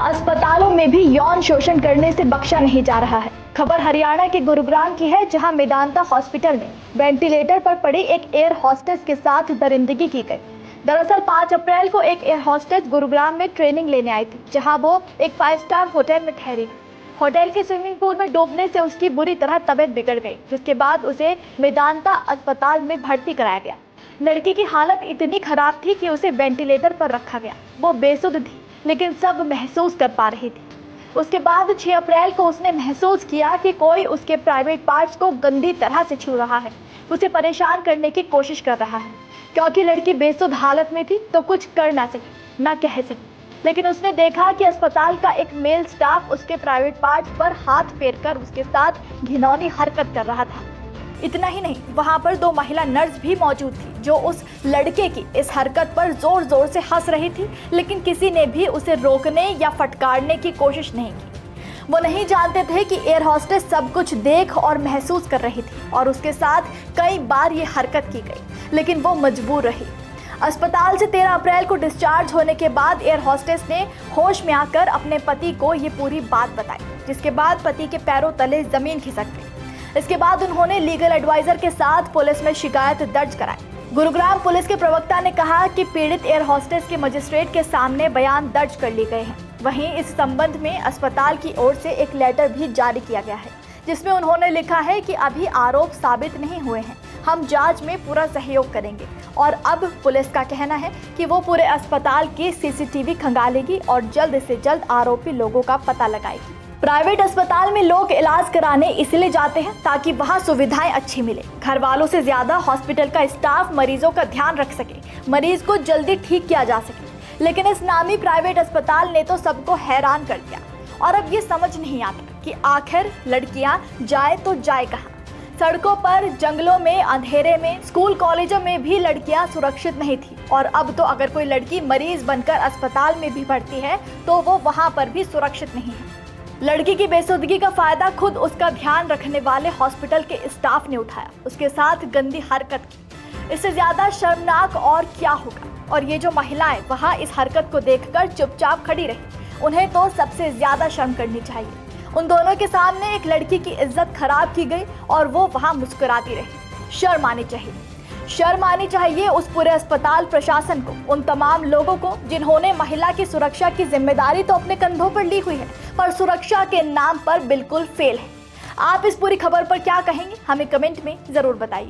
अस्पतालों में भी यौन शोषण करने से बख्शा नहीं जा रहा है। खबर हरियाणा के गुरुग्राम की है, जहां मेदांता हॉस्पिटल में वेंटिलेटर पर पड़ी एक एयर हॉस्टेस के साथ दरिंदगी की गई। दरअसल 5 अप्रैल को एक एयर हॉस्टेस गुरुग्राम में ट्रेनिंग लेने आई थी, जहां वो एक 5 स्टार होटल में ठहरी। होटल के स्विमिंग पूल में डूबने से उसकी बुरी तरह तबीयत बिगड़ गई, जिसके बाद उसे मेदांता अस्पताल में भर्ती कराया गया। लड़की की हालत इतनी खराब थी कि उसे वेंटिलेटर पर रखा गया। वो बेसुध थी, लेकिन सब महसूस कर पा रही थी। उसके बाद 6 अप्रैल को उसने महसूस किया कि कोई उसके प्राइवेट पार्ट्स को गंदी तरह से छू रहा है, उसे परेशान करने की कोशिश कर रहा है। क्योंकि लड़की बेसुध हालत में थी तो कुछ कर ना सकी, ना कह सकी। लेकिन उसने देखा कि अस्पताल का एक मेल स्टाफ उसके प्राइवेट पार्ट्स पर हाथ फेरकर उसके साथ घिनौनी हरकत कर रहा था। इतना ही नहीं, वहां पर 2 महिला नर्स भी मौजूद थी, जो उस लड़के की इस हरकत पर जोर जोर से हंस रही थी, लेकिन किसी ने भी उसे रोकने या फटकारने की कोशिश नहीं की। वो नहीं जानते थे कि एयर हॉस्टेस सब कुछ देख और महसूस कर रही थी और उसके साथ कई बार ये हरकत की गई, लेकिन वो मजबूर रही। अस्पताल से 13 अप्रैल को डिस्चार्ज होने के बाद एयर हॉस्टेस ने होश में आकर अपने पति को ये पूरी बात बताई, जिसके बाद पति के पैरों तले जमीन खिसक गई। इसके बाद उन्होंने लीगल एडवाइजर के साथ पुलिस में शिकायत दर्ज कराई। गुरुग्राम पुलिस के प्रवक्ता ने कहा कि पीड़ित एयर हॉस्टेस के मजिस्ट्रेट के सामने बयान दर्ज कर लिए गए हैं। वहीं इस संबंध में अस्पताल की ओर से एक लेटर भी जारी किया गया है, जिसमें उन्होंने लिखा है कि अभी आरोप साबित नहीं हुए हैं, हम जांच में पूरा सहयोग करेंगे। और अब पुलिस का कहना है कि वो पूरे अस्पताल की सीसीटीवी खंगालेगी और जल्द से जल्द आरोपी लोगों का पता लगाएगी। प्राइवेट अस्पताल में लोग इलाज कराने इसलिए जाते हैं ताकि वहां सुविधाएं अच्छी मिले। घर वालों से ज्यादा हॉस्पिटल का स्टाफ मरीजों का ध्यान रख सके, मरीज को जल्दी ठीक किया जा सके। लेकिन इस नामी प्राइवेट अस्पताल ने तो सबको हैरान कर दिया। और अब ये समझ नहीं आता कि आखिर लड़कियां जाए तो जाए कहाँ। सड़कों पर, जंगलों में, अंधेरे में, स्कूल कॉलेजों में भी लड़कियां सुरक्षित नहीं थी। और अब तो अगर कोई लड़की मरीज बनकर अस्पताल में भी भर्ती है तो वो वहां पर भी सुरक्षित नहीं है। लड़की की बेसुदगी का फायदा खुद उसका ध्यान रखने वाले हॉस्पिटल के स्टाफ ने उठाया, उसके साथ गंदी हरकत की। इससे ज्यादा शर्मनाक और क्या होगा। और ये जो महिलाएं वहां इस हरकत को देखकर चुपचाप खड़ी रही, उन्हें तो सबसे ज्यादा शर्म करनी चाहिए। उन दोनों के सामने एक लड़की की इज्जत खराब की गई और वो वहां मुस्कुराती रही। शर्म आनी चाहिए, शर्म आनी चाहिए उस पूरे अस्पताल प्रशासन को, उन तमाम लोगों को जिन्होंने महिला की सुरक्षा की जिम्मेदारी तो अपने कंधों पर ली हुई है, पर सुरक्षा के नाम पर बिल्कुल फेल है। आप इस पूरी खबर पर क्या कहेंगे, हमें कमेंट में जरूर बताइए।